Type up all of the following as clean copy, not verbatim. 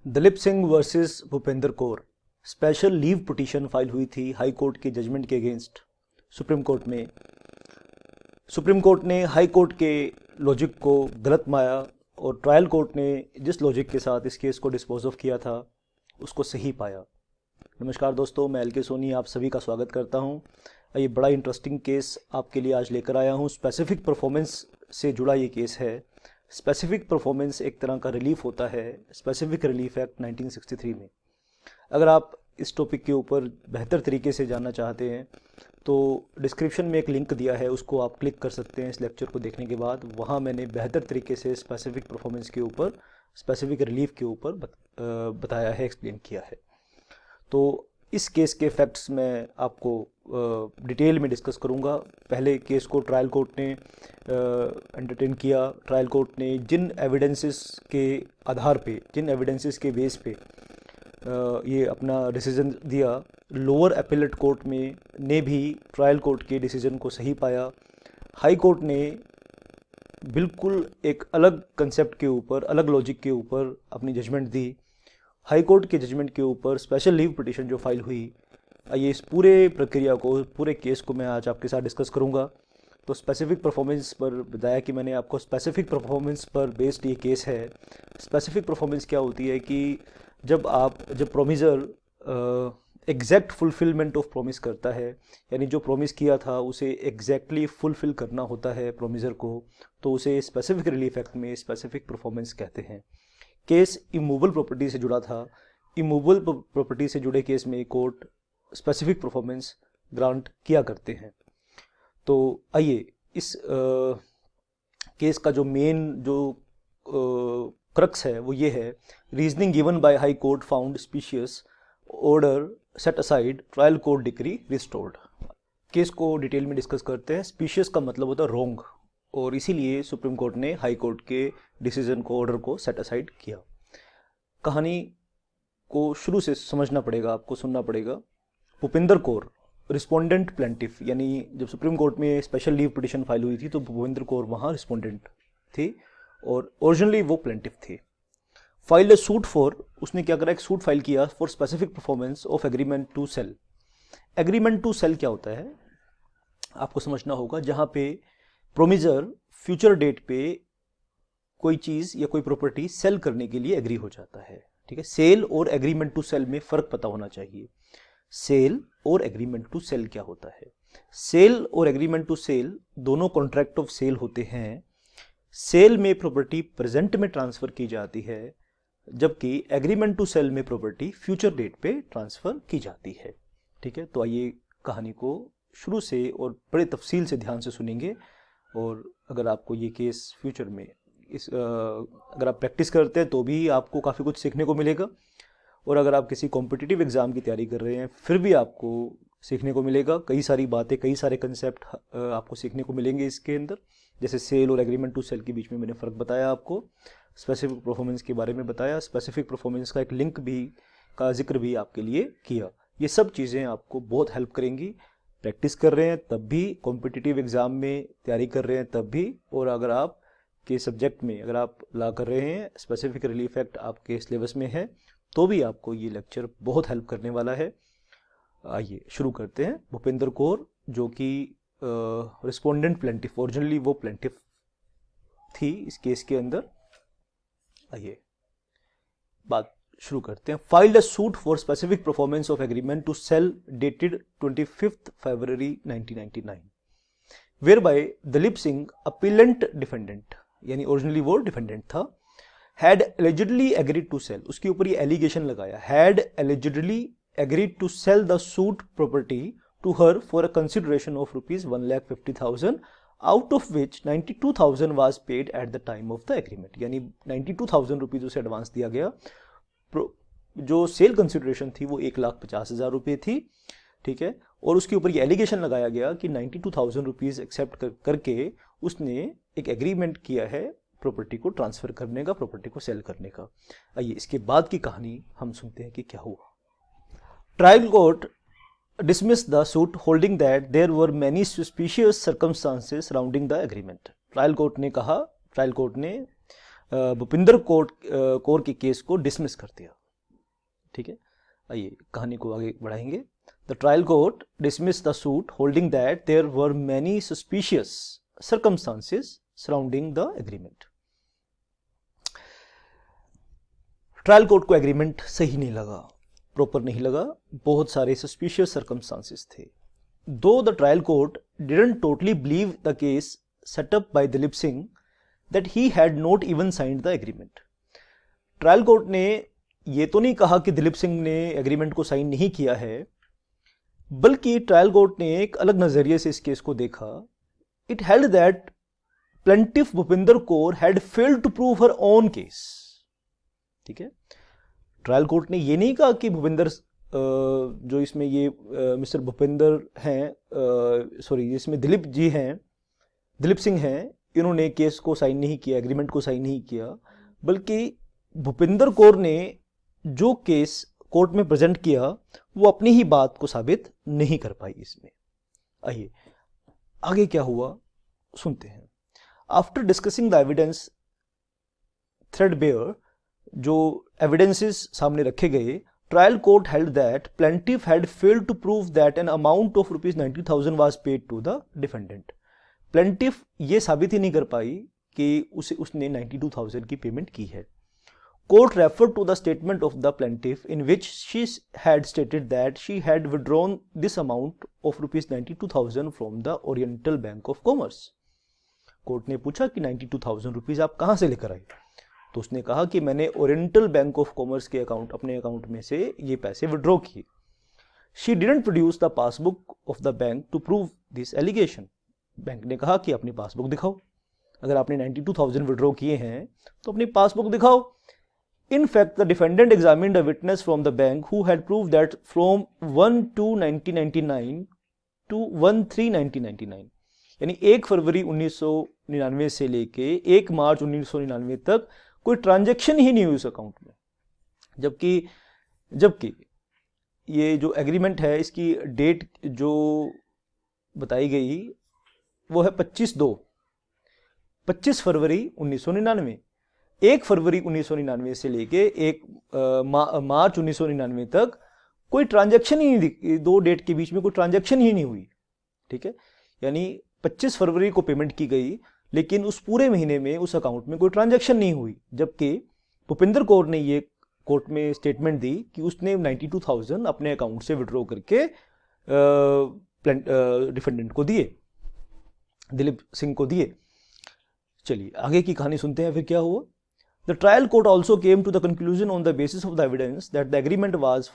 Dalip Singh versus Bhupendra Kaur special leave petition file हुई थी high court के जजमेंट के अगेंस्ट सुप्रीम कोर्ट में। सुप्रीम कोर्ट ने हाई कोर्ट के लॉजिक को गलत माना और ट्रायल कोर्ट ने जिस लॉजिक के साथ इस केस को डिस्पोज ऑफ किया था उसको सही पाया। नमस्कार दोस्तों, मैं एल.के. सोनी आप सभी का स्वागत करता हूं। ये बड़ा इंटरेस्टिंग केस आपके लिए आज लेकर आया हूं। स्पेसिफिक परफॉर्मेंस से जुड़ा ये केस है। स्पेसिफिक परफॉर्मेंस एक तरह का रिलीफ होता है, स्पेसिफिक रिलीफ एक्ट 1963 में। अगर आप इस टॉपिक के ऊपर बेहतर तरीके से जानना चाहते हैं तो डिस्क्रिप्शन में एक लिंक दिया है, उसको आप क्लिक कर सकते हैं इस लेक्चर को देखने के बाद। वहाँ मैंने बेहतर तरीके से स्पेसिफिक परफॉर्मेंस के ऊपर, स्पेसिफिक रिलीफ के ऊपर बताया है, एक्सप्लेन किया है। तो इस केस के फैक्ट्स मैं आपको डिटेल में डिस्कस करूंगा। पहले केस को ट्रायल कोर्ट ने एंटरटेन किया। ट्रायल कोर्ट ने जिन एविडेंसेस के आधार पे, जिन एविडेंसेस के बेस पे ये अपना डिसीजन दिया, लोअर अपीलेट कोर्ट में ने भी ट्रायल कोर्ट के डिसीजन को सही पाया। हाई कोर्ट ने बिल्कुल एक अलग कंसेप्ट के ऊपर, अलग लॉजिक के ऊपर अपनी जजमेंट दी। हाई कोर्ट के जजमेंट के ऊपर स्पेशल लीव पिटीशन जो फाइल हुई, ये इस पूरे प्रक्रिया को, पूरे केस को मैं आज आपके साथ डिस्कस करूंगा। तो स्पेसिफिक परफॉर्मेंस पर बताया कि मैंने आपको स्पेसिफिक परफॉर्मेंस पर बेस्ड ये केस है। स्पेसिफिक परफॉर्मेंस क्या होती है कि जब प्रोमिजर एग्जैक्ट फुलफिलमेंट ऑफ प्रॉमिस करता है, यानी जो प्रॉमिस किया था उसे एग्जैक्टली फुलफिल करना होता है प्रोमिजर को, तो उसे स्पेसिफिक रिलीफ एक्ट में स्पेसिफिक परफॉर्मेंस कहते हैं। केस इमूवेबल प्रॉपर्टी से जुड़ा था। इमूवेबल प्रॉपर्टी से जुड़े केस में कोर्ट स्पेसिफिक परफॉर्मेंस ग्रांट किया करते हैं। तो आइए इस केस का जो मेन जो क्रक्स है वो ये है, reasoning given by high court found species, order set aside, trial court decree restored. Case को डिटेल में डिस्कस करते हैं। स्पीशियस का मतलब होता है रॉन्ग, और इसीलिए सुप्रीम कोर्ट ने हाई कोर्ट के डिसीजन को, ऑर्डर को सेट असाइड किया। कहानी को शुरू से समझना पड़ेगा, आपको सुनना पड़ेगा। भूपेंद्र कौर रिस्पोंडेंट प्लेंटिफ, यानी जब सुप्रीम कोर्ट में स्पेशल लीव पिटीशन फाइल हुई थी तो भूपेंद्र कौर वहाँ रिस्पोंडेंट थी और ओरिजिनली वो प्लेंटिफ थी। फाइल ए सूट फॉर, उसने क्या करा, एक सूट फाइल किया for specific performance of agreement to sell. Agreement to sell क्या होता है आपको समझना होगा। जहाँ पे प्रोमिजर फ्यूचर डेट पे कोई चीज़ या कोई प्रॉपर्टी सेल करने के लिए एग्री हो जाता है। ठीक है, सेल और एग्रीमेंट टू सेल में फ़र्क पता होना चाहिए। सेल और एग्रीमेंट टू सेल क्या होता है? सेल और एग्रीमेंट टू सेल दोनों कॉन्ट्रैक्ट ऑफ सेल होते हैं। सेल में प्रॉपर्टी प्रेजेंट में ट्रांसफ़र की जाती है, जबकि एग्रीमेंट टू सेल में प्रॉपर्टी फ्यूचर डेट पे ट्रांसफ़र की जाती है। ठीक है, तो आइए कहानी को शुरू से और बड़े तफसील से ध्यान से सुनेंगे। और अगर आपको ये केस फ्यूचर में अगर आप प्रैक्टिस करते हैं तो भी आपको काफ़ी कुछ सीखने को मिलेगा, और अगर आप किसी कॉम्पिटिटिव एग्ज़ाम की तैयारी कर रहे हैं फिर भी आपको सीखने को मिलेगा। कई सारी बातें, कई सारे कंसेप्ट आपको सीखने को मिलेंगे इसके अंदर। जैसे सेल और एग्रीमेंट टू सेल के बीच में मैंने फ़र्क बताया, आपको स्पेसिफिक परफॉर्मेंस के बारे में बताया, स्पेसिफिक परफॉर्मेंस का एक लिंक भी का जिक्र भी आपके लिए किया। ये सब चीज़ें आपको बहुत हेल्प करेंगी। प्रैक्टिस कर रहे हैं तब भी, कॉम्पिटिटिव एग्ज़ाम में तैयारी कर रहे हैं तब भी, और अगर आप के सब्जेक्ट में अगर आप ला कर रहे हैं, स्पेसिफिक रिलीफ एक्ट आपके सिलेबस में है, तो भी आपको ये लेक्चर बहुत हेल्प करने वाला है। आइए शुरू करते हैं। भूपेंद्र कौर जो कि रिस्पोंडेंट प्लेंटिफ, ओरिजिनली वो प्लेंटिफ थी इस केस के अंदर। आइए बात शुरू करते हैं। Filed a suit for specific performance of agreement to sell dated 25 February 1999, whereby Dalip Singh appellant defendant, यानी ओरिजिनली वो डिफेंडेंट था, had allegedly agreed to sell, उसके ऊपर ये एलिगेशन लगाया, had allegedly agreed to sell the suit property to her for a consideration of ₹1,50,000, out of which 92,000 was paid at the time of the agreement, यानी 92,000 rupees उसे advance दिया गया। जो sale consideration थी वो 1,50,000 रुपये थी। ठीक है, और उसके ऊपर ये एलिगेशन लगाया गया कि 92,000 रुपीज एक्सेप्ट करके उसने एक एग्रीमेंट किया है प्रॉपर्टी को ट्रांसफर करने का, प्रॉपर्टी को सेल करने का। आइए इसके बाद की कहानी हम सुनते हैं कि क्या हुआ। Trial court dismissed the suit holding that there were many suspicious circumstances surrounding the agreement. Trial court ने कहा, ट्रायल कोर्ट ने भूपिंदर कौर के केस को डिसमिस कर दिया। ठीक है, आइए कहानी को आगे बढ़ाएंगे। The trial court dismiss the suit holding that there were many suspicious circumstances surrounding the agreement. Trial court को एग्रीमेंट सही नहीं लगा, प्रॉपर नहीं लगा, बहुत सारे सस्पिशियस सर्कमस्टांसेस थे। दो the trial court didn't totally believe the case set up by Dilip Singh that he had not even signed the agreement. Trial court ने ये तो नहीं कहा कि दिलीप सिंह ने एग्रीमेंट को साइन नहीं किया है, बल्कि ट्रायल कोर्ट ने एक अलग नजरिए से इस केस को देखा। It held that plaintiff Bhupinder Kaur had failed to prove her own case. ठीक है, ट्रायल कोर्ट ने ये नहीं कहा कि भूपिंदर जो इसमें ये मिस्टर भूपिंदर हैं, सॉरी इसमें दिलीप जी हैं, दिलीप सिंह हैं, इन्होंने केस को साइन नहीं किया, एग्रीमेंट को साइन नहीं किया, बल्कि भूपिंदर कौर ने जो केस कोर्ट में प्रेजेंट किया वो अपनी ही बात को साबित नहीं कर पाई इसमें। आइए आगे क्या हुआ सुनते हैं। After discussing the evidence threadbare, जो एविडेंसेस सामने रखे गए, trial court held that plaintiff had failed to prove that an amount of ₹90,000 was paid to the defendant. Plaintiff ये साबित ही नहीं कर पाई कि उसने 92,000 की पेमेंट की है। Court referred to the statement of the plaintiff in which she had stated that she had withdrawn this amount of ₹92,000 from the Oriental Bank of Commerce. Court ने पूछा कि 92,000 रुपीज आप कहां से लेकर आए, तो उसने कहा कि मैंने ओरिएंटल बैंक ऑफ कॉमर्स के अपने अकाउंट में से ये पैसे विड्रॉ किए। She didn't produce the passbook of the bank to prove this allegation. Bank ने कहा कि अपनी पासबुक दिखाओ, अगर आपने 92,000 विड्रॉ किए हैं तो अपनी पासबुक दिखाओ। In fact, the defendant examined a witness from the bank who had proved that from 1/2/1999 to 1/3/1999, यानी 1 फरवरी 1999 से लेके 1 मार्च 1999 तक कोई ट्रांजैक्शन ही नहीं हुई उस अकाउंट में। जबकि ये जो एग्रीमेंट है इसकी डेट जो बताई गई वो है 25 फरवरी 1999। 1 फरवरी 1999 से लेके 1 मार्च 1999 तक कोई ट्रांजैक्शन ही नहीं, दो डेट के बीच में कोई ट्रांजैक्शन ही नहीं हुई। ठीक है, यानी 25 फरवरी को पेमेंट की गई, लेकिन उस पूरे महीने में उस अकाउंट में कोई ट्रांजैक्शन नहीं हुई। जबकि भूपिंदर कौर ने ये कोर्ट में स्टेटमेंट दी कि उसने 92,000 अपने अकाउंट से विड्रॉ करके डिफेंडेंट को दिए, दिलीप सिंह को दिए। चलिए आगे की कहानी सुनते हैं, फिर क्या हुआ। The trial court also came to the conclusion on the basis of the evidence that the agreement was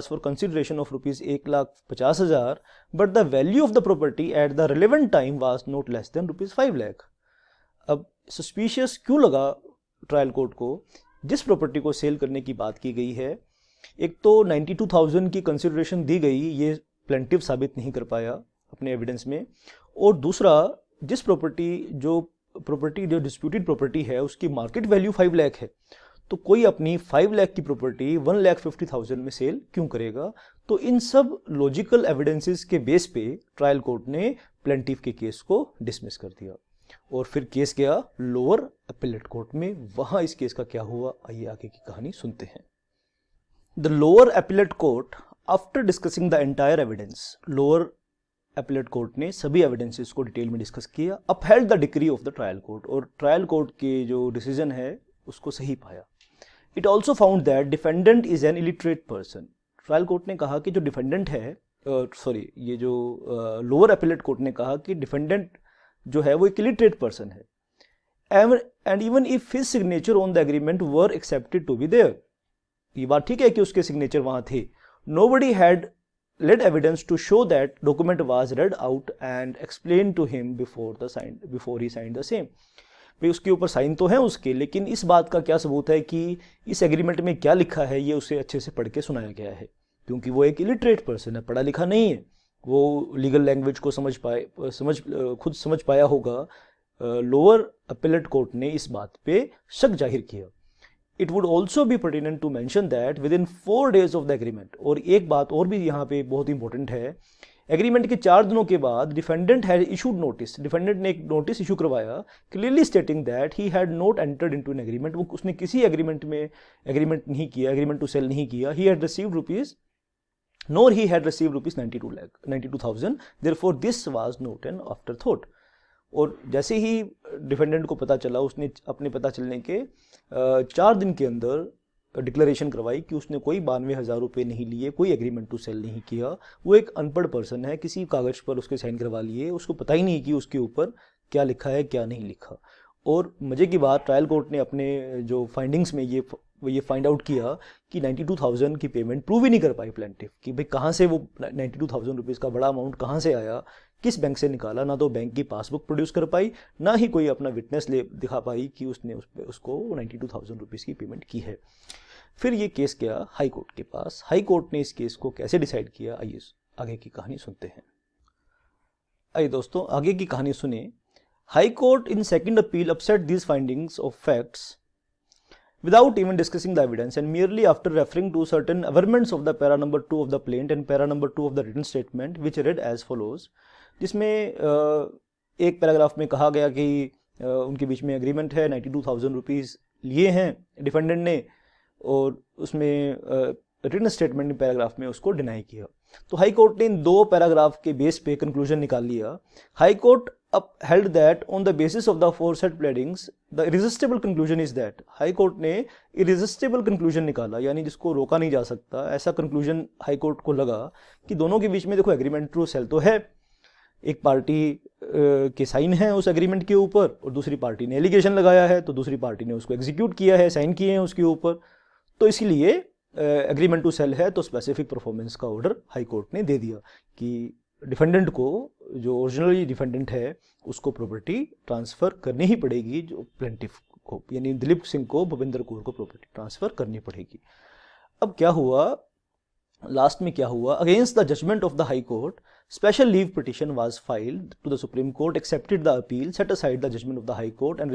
for consideration of ₹1,50,000, but the value of the property at the relevant time was not less than ₹5 lakh. अब suspicious क्यों लगा trial court को? जिस property को cell करने की बात की गई है, एक तो 92,000 की कंसिडरेशन दी गई, ये प्लेंटिफ साबित नहीं कर पाया अपने एविडेंस में, और दूसरा जिस प्रॉपर्टी जो डिस्प्यूटेड प्रॉपर्टी है उसकी मार्केट वैल्यू 5 लाख है, तो कोई अपनी 5 लाख की प्रॉपर्टी 1,50,000 में सेल क्यों करेगा? तो इन सब लॉजिकल एविडेंसेस के बेस पे ट्रायल कोर्ट ने प्लेंटिफ के केस को डिसमिस कर दिया और फिर केस गया लोअर अपीलेट कोर्ट में। वहां इस केस का क्या हुआ, आइए आगे की कहानी सुनते हैं। The lower appellate court after discussing the entire evidence, lower appellate court ने सभी एविडेंसेस को डिटेल में डिस्कस किया, upheld the decree of the trial court, और ट्रायल कोर्ट के जो डिसीजन है उसको सही पाया। It also found that defendant is an illiterate person. Trial court ने कहा कि जो डिफेंडेंट है, ये जो लोअर अपीलेट कोर्ट ने कहा कि डिफेंडेंट जो है वो एक इलिटरेट पर्सन है, and even if his signature on the agreement were accepted to be there, ये बात ठीक है कि उसके सिग्नेचर वहां थे, nobody had led evidence to show that document was read out and explained to him before he signed the same। भाई उसके ऊपर साइन तो है उसके, लेकिन इस बात का क्या सबूत है कि इस एग्रीमेंट में क्या लिखा है ये उसे अच्छे से पढ़ के सुनाया गया है, क्योंकि वो एक इलिटरेट पर्सन है, पढ़ा लिखा नहीं है, वो लीगल लैंग्वेज को खुद समझ पाया होगा। लोअर अपीलेट कोर्ट ने इस बात पे शक जाहिर किया। It would also be pertinent to mention that within 4 days of the agreement, और एक बात और भी यहाँ पे बहुत इंपॉर्टेंट है, एग्रीमेंट के 4 दिनों के बाद defendant had issued notice, defendant ने एक नोटिस इशू करवाया clearly stating that he had not entered into an agreement, वो उसने किसी एग्रीमेंट में एग्रीमेंट नहीं किया, एग्रीमेंट टू सेल नहीं किया, he had received rupees nor he had received rupees 92,000, therefore this was not an afterthought। और जैसे ही डिफेंडेंट को पता चला, उसने अपने पता चलने के 4 दिन के अंदर डिक्लेरेशन करवाई कि उसने कोई 92,000 रुपये नहीं लिए, कोई एग्रीमेंट टू सेल नहीं किया। वो एक अनपढ़ पर्सन है, किसी कागज पर उसके साइन करवा लिए, उसको पता ही नहीं कि उसके ऊपर क्या लिखा है क्या नहीं लिखा। और मजे की बात, ट्रायल कोर्ट ने अपने जो फाइंडिंग्स में ये फाइंड आउट किया कि 92,000 की पेमेंट प्रूव ही नहीं कर पाई प्लेंटिफ कि भाई कहाँ से वो 92,000 रुपीज़ का बड़ा अमाउंट कहाँ से आया, किस बैंक से निकाला। ना तो बैंक की पासबुक प्रोड्यूस कर पाई, ना ही कोई अपना विटनेस दिखा पाई कि उसने उसको 92,000 रुपीज़ की पेमेंट की है। फिर ये केस गया हाई कोर्ट के पास। हाई कोर्ट ने इस केस को कैसे डिसाइड किया, आइए आगे की कहानी सुनते हैं। आइए दोस्तों आगे की कहानी सुने। High court in second appeal upset these findings of facts without even discussing the evidence and merely after referring to certain averments of the para number 2 of the plaint and para number 2 of the written statement which read as follows, जिसमें एक paragraph में कहा गया कि उनके बीच में agreement है, 92,000 rupees लिए हैं डिफेंडेंट ने, और उसमें रिटन स्टेटमेंट पैराग्राफ में उसको डिनाई किया। तो हाई कोर्ट ने इन 2 पैराग्राफ के बेस पे कंक्लूजन निकाल लिया। High court upheld that on the basis of the aforesaid pleadings the irresistible conclusion is that, high court ने irresistible conclusion निकाला, यानी जिसको रोका नहीं जा सकता, ऐसा कंक्लूजन हाई कोर्ट को लगा कि दोनों के बीच में देखो एग्रीमेंट टू सेल तो है, एक पार्टी के साइन है उस एग्रीमेंट के ऊपर और दूसरी पार्टी ने एलिगेशन लगाया है, तो दूसरी पार्टी ने उसको एग्जीक्यूट किया है, साइन किए हैं उसके ऊपर, तो इसीलिए एग्रीमेंट टू सेल है, तो स्पेसिफिक परफॉर्मेंस का ऑर्डर हाई कोर्ट ने दे दिया कि डिफेंडेंट को, जो ओरिजिनली डिफेंडेंट है, उसको प्रॉपर्टी ट्रांसफ़र करनी ही पड़ेगी, जो प्लेंटिफ को यानी दिलीप सिंह को, भूपेंद्र कौर को प्रॉपर्टी ट्रांसफ़र करनी पड़ेगी। अब क्या हुआ, लास्ट में क्या हुआ, against the judgment of the high court special leave petition was filed to the supreme court, accepted the appeal, set aside the judgment of the high court and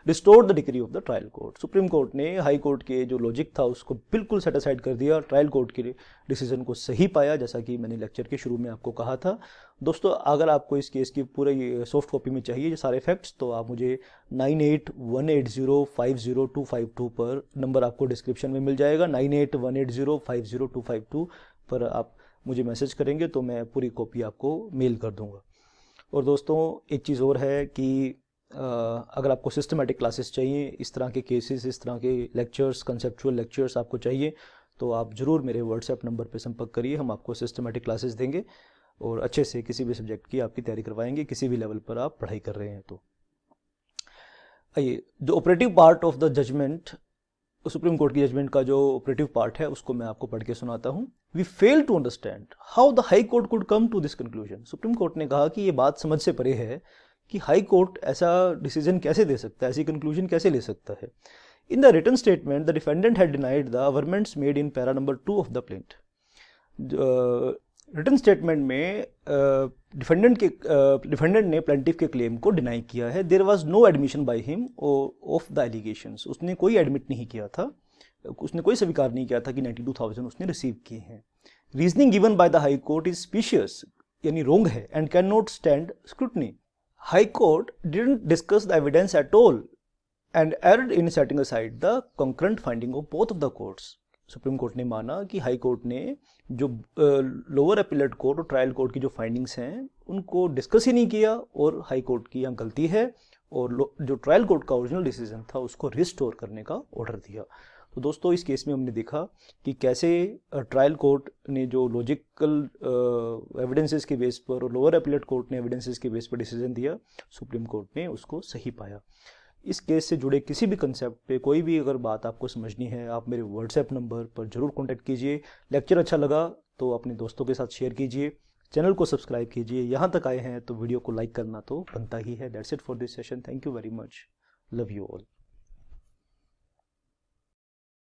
restored the decree of the trial court. Supreme court ने high court के जो logic था उसको बिल्कुल set aside कर दिया, trial court के decision को सही पाया, जैसा कि मैंने लेक्चर के शुरू में आपको कहा था। दोस्तों अगर आपको इस केस की पूरी सॉफ्ट कॉपी में चाहिए ये सारे फैक्ट्स, तो आप मुझे 9818050252 पर, नंबर आपको डिस्क्रिप्शन में मिल जाएगा, 9818050252 पर आप मुझे मैसेज करेंगे तो मैं पूरी कॉपी आपको मेल कर दूंगा। और दोस्तों एक चीज़ और है कि अगर आपको सिस्टमेटिक क्लासेस चाहिए, इस तरह के केसेस, इस तरह के लेक्चर्स, कंसेप्चुअल लेक्चर्स आपको चाहिए, तो आप ज़रूर मेरे व्हाट्सएप नंबर पर संपर्क करिए, हम आपको सिस्टमेटिक क्लासेस देंगे और अच्छे से किसी भी सब्जेक्ट की आपकी तैयारी करवाएंगे, किसी भी लेवल पर आप पढ़ाई कर रहे हैं। तो आइए, जो operative part of the judgment, supreme court की जजमेंट का जो ऑपरेटिव पार्ट है उसको मैं आपको पढ़ के सुनाता हूँ। We fail to understand how the high court could come to this conclusion. Supreme court ने कहा कि ये बात समझ से परे है कि हाई कोर्ट ऐसा डिसीजन कैसे दे सकता है, ऐसी कंक्लूजन कैसे ले सकता है। In the written statement the defendant had denied the averments made in para number 2 of the plaint. Written statement में डिफेंडेंट ने प्लेंटिफ के क्लेम को डिनाई किया है। There was no admission by him of the allegations, उसने कोई admit नहीं किया था, उसने कोई स्वीकार नहीं किया था कि 92,000 उसने रिसीव किए हैं। Reasoning given by the high court is species, यानी रोंग है, and can not stand scrutiny. High court didn't discuss the evidence at all and erred in setting aside the concurrent finding of both of the courts। Supreme court ने माना कि high court ने जो lower appellate court और trial court की जो findings हैं उनको डिस्कस ही नहीं किया, और हाई कोर्ट की यहाँ गलती है, और जो ट्रायल कोर्ट का ओरिजिनल डिसीजन था उसको रिस्टोर करने का ऑर्डर दिया। तो दोस्तों इस केस में हमने देखा कि कैसे ट्रायल कोर्ट ने जो लॉजिकल एविडेंसेस के बेस पर और लोअर अपीलेट कोर्ट ने एविडेंसेस के बेस पर डिसीजन दिया, सुप्रीम कोर्ट ने उसको सही पाया। इस केस से जुड़े किसी भी कंसेप्ट पे कोई भी अगर बात आपको समझनी है, आप मेरे व्हाट्सएप नंबर पर जरूर कांटेक्ट कीजिए। लेक्चर अच्छा लगा तो अपने दोस्तों के साथ शेयर कीजिए, चैनल को सब्सक्राइब कीजिए। यहाँ तक आए हैं तो वीडियो को लाइक करना तो बनता ही है। That's it for this session. Thank you very much. Love you all.